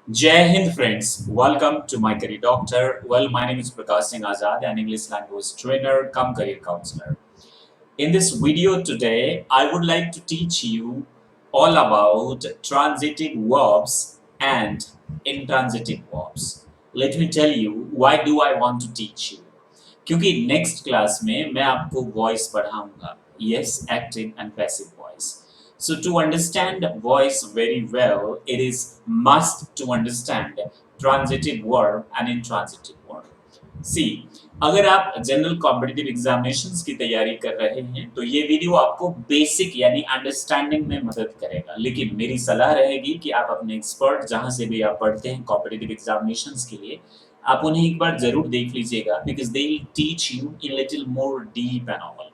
Jai Hind friends, welcome to my career doctor. Well, my name is Prakash Singh Azad, an English language trainer come career counselor. In this video today, I would like to teach you all about transitive verbs and intransitive verbs. Let me tell you why do I want to teach you. क्योंकि next class में मैं आपको voice पढ़ाऊंगा yes active and passive voice so to understand voice very well it is must to understand transitive verb and intransitive verb see अगर आप general competitive examinations की तैयारी कर रहे हैं तो ये वीडियो आपको बेसिक यानी अंडरस्टैंडिंग में मदद करेगा लेकिन मेरी सलाह रहेगी कि आप अपने एक्सपर्ट जहां से भी आप पढ़ते हैं कॉम्पिटिटिव एग्जामिनेशंस के लिए आप उन्हें एक बार जरूर देख लीजिएगा because they will teach you in little more deep and all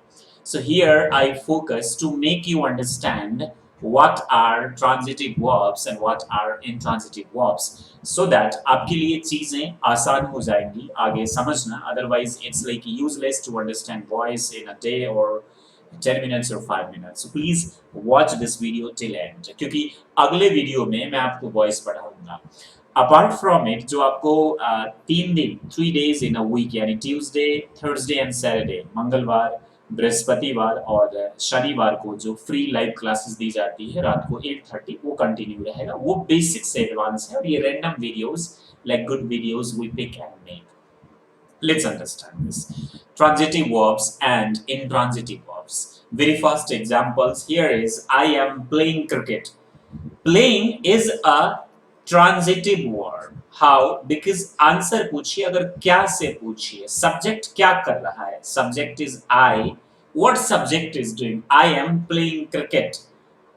so here I focus to make you understand what are transitive verbs and what are intransitive verbs so that आपके लिए चीजें आसान हो जाएंगी आगे समझना otherwise it's like useless to understand voice in a day or 10 minutes or 5 minutes so please watch this video till end क्योंकि अगले वीडियो में मैं आपको वॉइस पढ़ाऊंगा अपार्ट फ्रॉम इट जो आपको 3 days in a week यानी ट्यूसडे थर्सडे एंड सैटरडे मंगलवार बृहस्पतिवार और शनिवार को जो फ्री लाइव क्लासेस दी जाती है रात को 8:30 वो कंटिन्यू रहेगा वो बेसिक से एडवांस है और ये random videos like good videos we pick and make let's understand this transitive verbs and intransitive verbs very first examples here is I am playing cricket playing is a transitive verb how because answer पूछिए अगर क्या से पूछिए subject क्या कर रहा है subject is I what subject is doing I am playing cricket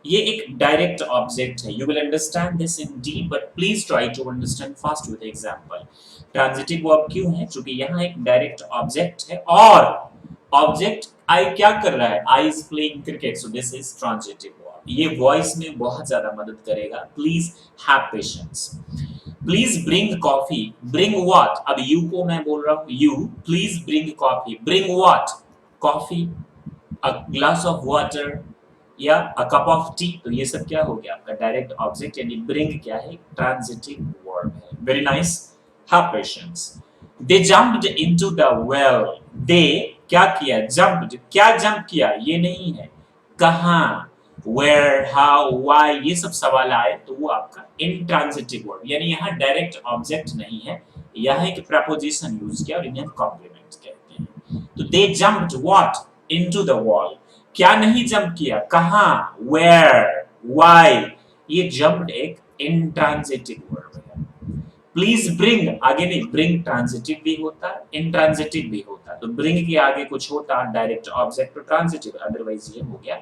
ये एक डायरेक्ट ऑब्जेक्ट है you will understand this in deep but please try to understand fast with example transitive verb क्यों है क्योंकि यहाँ एक डायरेक्ट ऑब्जेक्ट है और ऑब्जेक्ट आई क्या कर रहा है I is playing cricket so this is transitive verb ये वॉइस में बहुत ज्यादा मदद करेगा please have patience please bring coffee bring what अब यू को मैं बोल रहा हूँ you please bring coffee bring what coffee a glass of water या अ कप ऑफ टी तो ये सब क्या हो गया आपका डायरेक्ट ऑब्जेक्ट यानी ब्रिंग क्या है ट्रांजिटिव वर्ब है very nice have patience they jumped into the well they क्या किया जंप्ड क्या जंप किया ये नहीं है कहां वेयर हाउ व्हाई ये सब सवाल आए तो वो आपका इंट्रांजिटिव वर्ब यानी यहाँ डायरेक्ट ऑब्जेक्ट नहीं है यहाँ एक प्रपोजिशन यूज किया और इन्हें कॉम्प्लीमेंट कहते हैं तो they jumped what into the wall क्या नहीं जंप किया कहां वेयर व्हाई ये जंप्ड एक इंट्रांजिटिव वर्ब है प्लीज ब्रिंग आगे नहीं ब्रिंग ट्रांजिटिव भी होता इंट्रांजिटिव भी होता तो ब्रिंग के आगे कुछ होता डायरेक्ट ऑब्जेक्ट तो ट्रांजिटिव अदरवाइज ये हो गया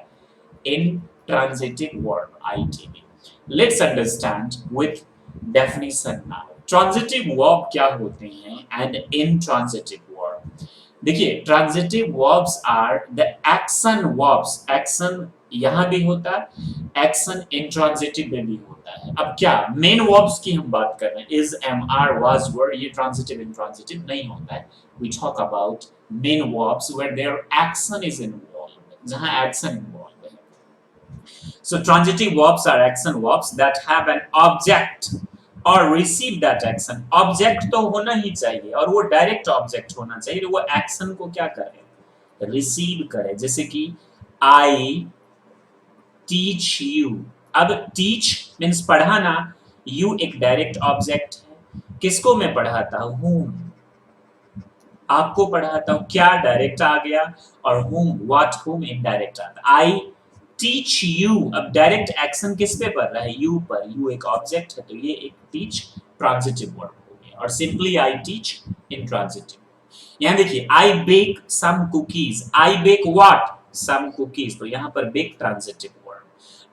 intransitive verb ITV let's understand with definition now transitive verb क्या होते हैं and intransitive verb देखिए transitive verbs are the action verbs action यहां भी होता है एक्शन इंट्रांजिटिव में भी होता है अब क्या मेन वर्ब्स की हम बात कर रहे हैं is am are was were ये ट्रांजिटिव इंट्रांजिटिव नहीं होता है we talk about main verbs where there action is involved जहां एक्शन इन्वॉल्व है so transitive verbs are action verbs that have an object और रिसीव दैट एक्शन ऑब्जेक्ट तो होना ही चाहिए और वो डायरेक्ट ऑब्जेक्ट होना चाहिए वो एक्शन को क्या करे रिसीव करे जैसे कि आई टीच यू अब टीच मींस पढ़ाना यू एक डायरेक्ट ऑब्जेक्ट है किसको मैं पढ़ाता हूं आपको पढ़ाता हूं क्या डायरेक्ट आ गया और whom what whom इनडायरेक्ट आता आई टीच यू अब डायरेक्ट एक्शन किस पे पड़ रहा है यू पर यू एक ऑब्जेक्ट है तो ये एक टीच ट्रांजिटिव वर्ब हो गया और सिंपली आई टीच इंट्रांजिटिव यहां देखिए I bake some cookies I bake what some cookies तो यहां पर bake transitive verb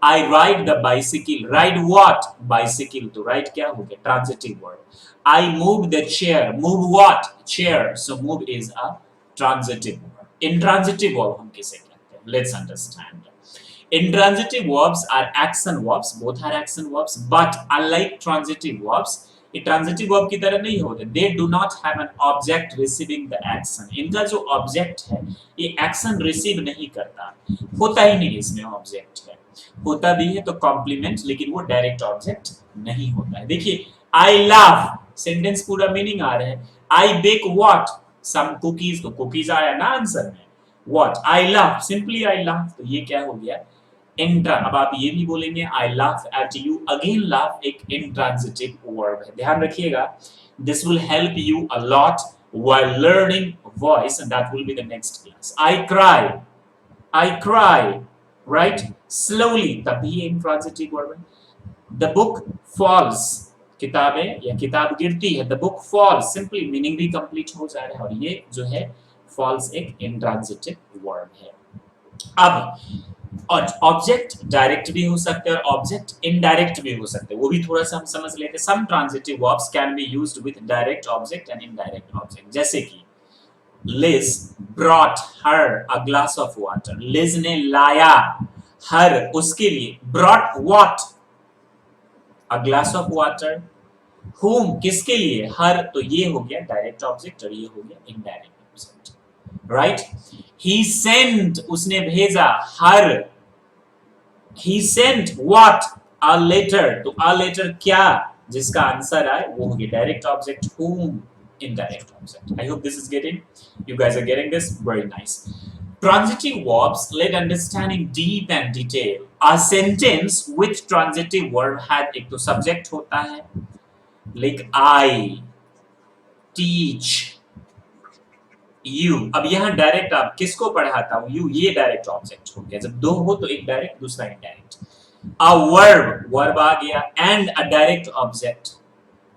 I ride the bicycle ride what bicycle तो राइड क्या हो गया transitive verb I move the chair move what chair so move is a transitive verb intransitive verb हम किसे कहते हैं let's understand intransitive verbs are action verbs both are action verbs but unlike transitive verbs ये transitive verb की तरह नहीं होते they do not have an object receiving the action इनका जो ऑब्जेक्ट है ये एक्शन रिसीव नहीं करता होता ही नहीं इसमें ऑब्जेक्ट है होता भी है तो कॉम्प्लीमेंट लेकिन वो डायरेक्ट ऑब्जेक्ट नहीं होता है देखिए आई लव, सेंटेंस पूरा मीनिंग आ रहा है. आई बेक व्हाट, सम कुकीज, तो कुकीज आया ना आंसर में. What, I love, simply I love, तो ये क्या हो गया, इंट्रा. अब आप ये भी बोलेंगे I love at you, again love एक इंट्रांजिटिव वर्ब है, ध्यान रखिएगा. This will help you a lot while learning voice, and that will be the next class. I cry, right? Slowly, तभी intransitive verb है. The book falls, किताबें या किताब गिरती है. The book falls, simply meaning भी complete हो जा रहा है, और ये जो है falls एक intransitive verb है. अब ऑब्जेक्ट डायरेक्ट भी हो सकते हैं और ऑब्जेक्ट इनडायरेक्ट भी हो सकते हैं, वो भी थोड़ा सा हम समझ लेते हैं. Some transitive verbs can be used with direct object and indirect object, जैसे कि Liz brought her a glass of water. Liz ने लाया her उसके लिए. Brought what? A glass of water. Whom किसके लिए? Her, तो ये हो गया डायरेक्ट ऑब्जेक्ट और ये हो गया indirect object, right. He sent, उसने भेजा. Her, he sent what? A letter. तो a letter क्या, जिसका आंसर आए वो हो गया direct object. Whom, indirect object. I hope this is getting, you guys are getting this, very nice. Transitive verbs let understanding deep and detail. A sentence with transitive verb had एक तो subject होता है, like I teach you. अब यहाँ direct आप किसको पढ़ाता हूँ, you, ये डायरेक्ट ऑब्जेक्ट हो गया. जब दो हो तो एक डायरेक्ट दूसरा इनडायरेक्ट. A verb, verb आ गया, and a direct object,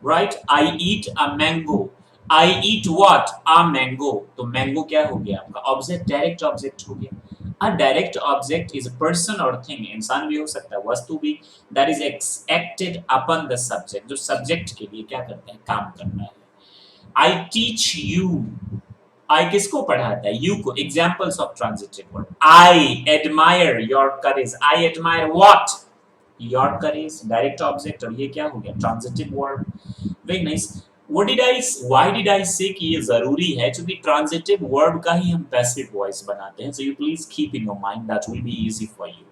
right? I eat a mango. I eat what? A mango. तो mango क्या हो गया आपका ऑब्जेक्ट, डायरेक्ट ऑब्जेक्ट हो गया. A direct object is a person or thing, इंसान भी हो सकता है, वस्तु भी, that is acted upon the subject, जो सब्जेक्ट के लिए क्या करता है, काम करता है. I teach you. I किसको पढ़ाता है, you को. Examples of transitive verb. I admire your courage. I admire what? Your courage, direct object, और ये क्या हो गया, transitive verb. Very nice. Why did I say कि ये जरूरी है, क्योंकि transitive verb का ही हम passive voice बनाते हैं. So you please keep in your mind, that will be easy for you.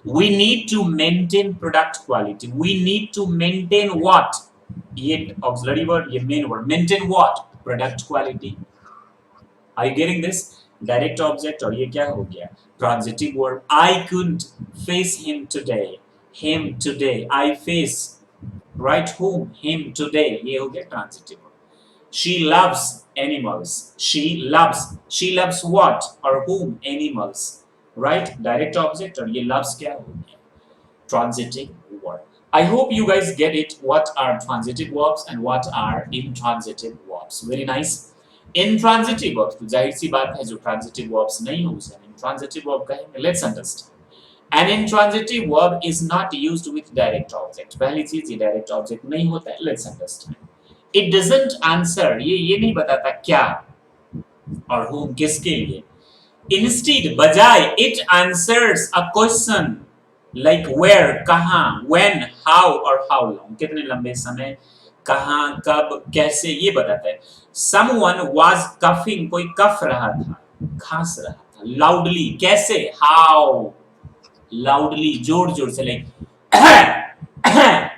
We need to maintain product quality. We need to maintain what? ये auxiliary word, ये main word. Maintain what? Product quality. Are you getting this? Direct object और ये क्या हो गया, transitive verb. I couldn't face him today. Him today. I face, right, whom? Him today. ये हो गया transitive verb. She loves animals. She loves what or whom? Animals, right? Direct object और ये loves क्या हो गया, transitive verb. I hope you guys get it, what are transitive verbs and what are intransitive verbs. Very nice. Intransitive verbs, तो जाहिर सी बात है जो transitive verbs नहीं हो उसे intransitive verb कहेंगे. Let's understand. An intransitive verb is not used with direct object. पहली चीज ये direct object नहीं होता है. Let's understand. It doesn't answer, ये नहीं बताता क्या और whom किसके लिए. Instead, बजाय it answers a question like where, कहाँ, when, how और how long, कितने लंबे समय, कहाँ, कब, कैसे, ये बताता है. Someone was coughing, कोई कफ रहा था, खांस रहा था. Loudly, कैसे, how, loudly, जोर से, like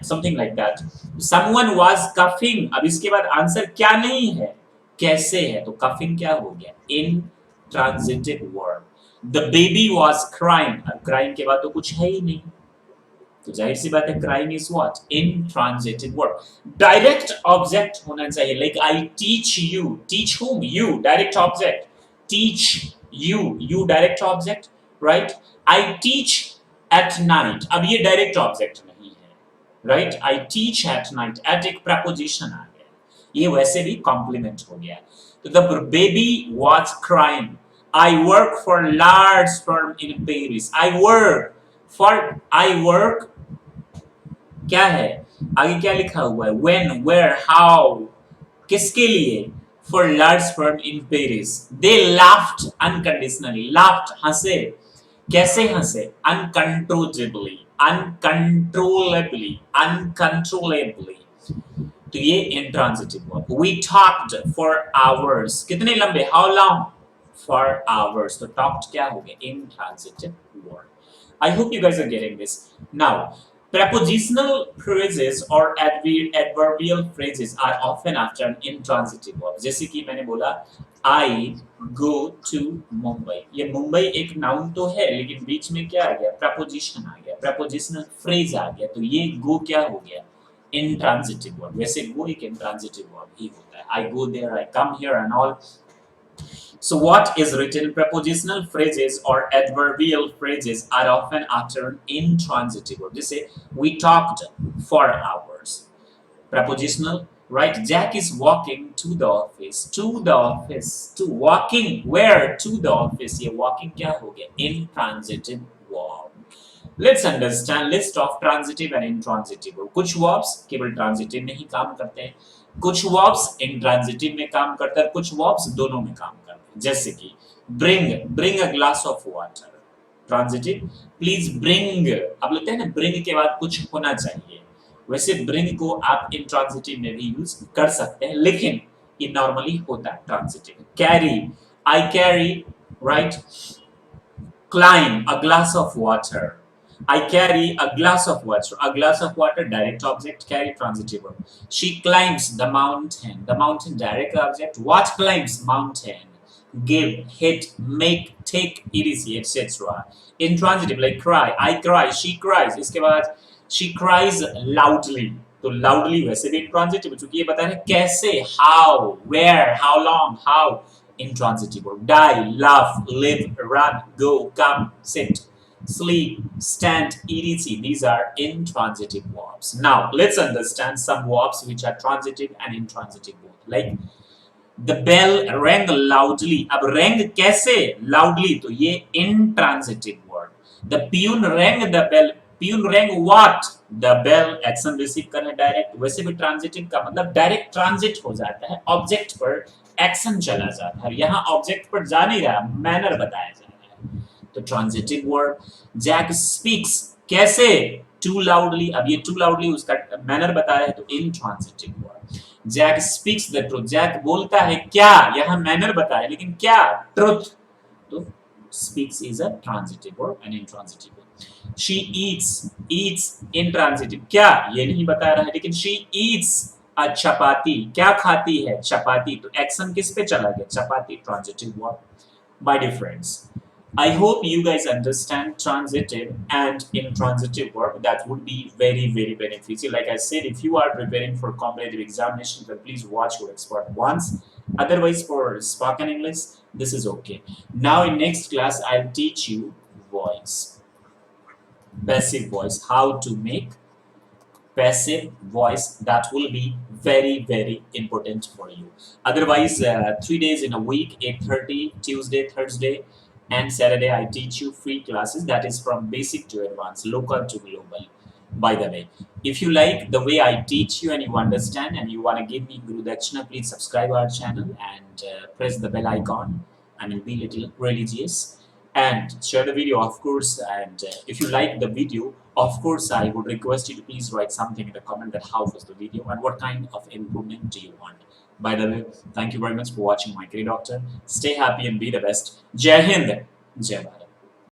something like that. Someone was coughing. अब इसके बाद आंसर क्या नहीं है, कैसे है, तो coughing क्या हो गया, intransitive verb. The baby was crying. अब crying के बाद तो कुछ है ही नहीं, तो जाहिर सी बात है crying is what, intransitive verb. Direct object होना चाहिए, like I teach you. Teach whom? You, direct object. Teach you direct object, right? I teach at night. अब ये direct object नहीं है, right? I teach at night. At एक preposition आ गया, ये वैसे भी complement हो गया. तो the baby was crying. I work for large firm in Paris. I work क्या है, आगे क्या लिखा हुआ है, when, where, how, किसके लिए, for large firm in Paris. They laughed unconditionally. Laughed, हंसे, कैसे हंसे, uncontrollably. तो ये intransitive verb. We talked for hours. कितने लंबे, how long, for hours. तो talked क्या हो गया, intransitive verb. I hope you guys are getting this. Now, Prepositional phrases or adverbial phrases are often after an intransitive verb. जैसे कि मैंने बोला I go to Mumbai. ये मुंबई एक नाउन तो है लेकिन बीच में क्या आ गया? प्रपोजिशन आ गया, प्रपोजिशनल फ्रेज आ गया, तो ये go क्या हो गया? Intransitive verb. वैसे go एक intransitive verb ही होता है. I go there, I come here and all. So what is written? Prepositional phrases or adverbial phrases are often after an intransitive verb. Just say we talked for hours. Prepositional, right? Jack is walking to the office. To the office. To walking where? To the office. ये walking क्या हो गया? Intransitive verb. Let's understand list of transitive and intransitive verb. कुछ verbs केवल transitive में ही काम करते हैं, कुछ verbs intransitive में काम करते हैं, कुछ verbs दोनों में काम करते हैं. जैसे कि bring a glass of water. Transitive. Please bring. अब लगता है ना bring के बाद कुछ होना चाहिए. वैसे bring को आप intransitive में भी यूज कर सकते हैं, लेकिन ये नॉर्मली होता है transitive. Carry. I carry, right? Climb a glass of water. I carry a glass of water. A glass of water, direct object, carry transitive verb. She climbs the mountain. The mountain, direct object. What climbs? Mountain. Give, hit, make, take, etc, etc. Intransitive, like cry. I cry. She cries. इसके बाद she cries loudly. तो loudly वैसे भी intransitive, चूंकि ये बता रहे हैं कैसे, how, where, how long, how. Intransitive verb. Die, laugh, live, run, go, come, sit, sleep, stand, etc. These are intransitive verbs. Now let's understand some verbs which are transitive and intransitive both. Like the bell rang loudly. अब rang कैसे? Loudly, तो ये intransitive word. The peon rang the bell. Peon rang what? The bell. Action receive करना direct, वैसे भी transitive का मतलब direct transit हो जाता है, ऑब्जेक्ट पर एक्शन चला जाता है. यहाँ ऑब्जेक्ट पर जा नहीं रहा, मैनर बताया जा रहा है, तो ट्रांजिटिव वर्ड. जैक स्पीक्स कैसे? Too loudly. अब ये टू लाउडली उसका मैनर बताया है, तो intransitive word. Jack speaks the truth. Jack बोलता है क्या? यहाँ मैनर बताया, लेकिन क्या? ट्रुथ. तो speaks is a transitive verb and intransitive verb. She eats intransitive. क्या? ये नहीं बता रहा है, लेकिन she eats a chapati. क्या खाती है? चपाती. तो एक्शन किस पे चला गया? चपाती. Transitive verb. My dear friends, I hope you guys understand transitive and intransitive verb. That would be very, very beneficial. Like I said, if you are preparing for competitive examinations, then please watch your expert once. Otherwise, for spoken English, this is okay. Now in next class, I'll teach you voice. Passive voice. How to make passive voice. That will be very, very important for you. Otherwise, 3 days in a week, 8:30, Tuesday, Thursday, and Saturday, I teach you free classes. That is from basic to advanced, local to global. By the way, if you like the way I teach you and you understand and you want to give me Guru Dakshina, please subscribe our channel and press the bell icon. I mean, be little religious and share the video, of course. And if you like the video, of course, I would request you to please write something in the comment that how was the video and what kind of improvement do you want. By the way, thank you very much for watching My Career Doctor. Stay happy and be the best. Jai Hind, Jai Bharat.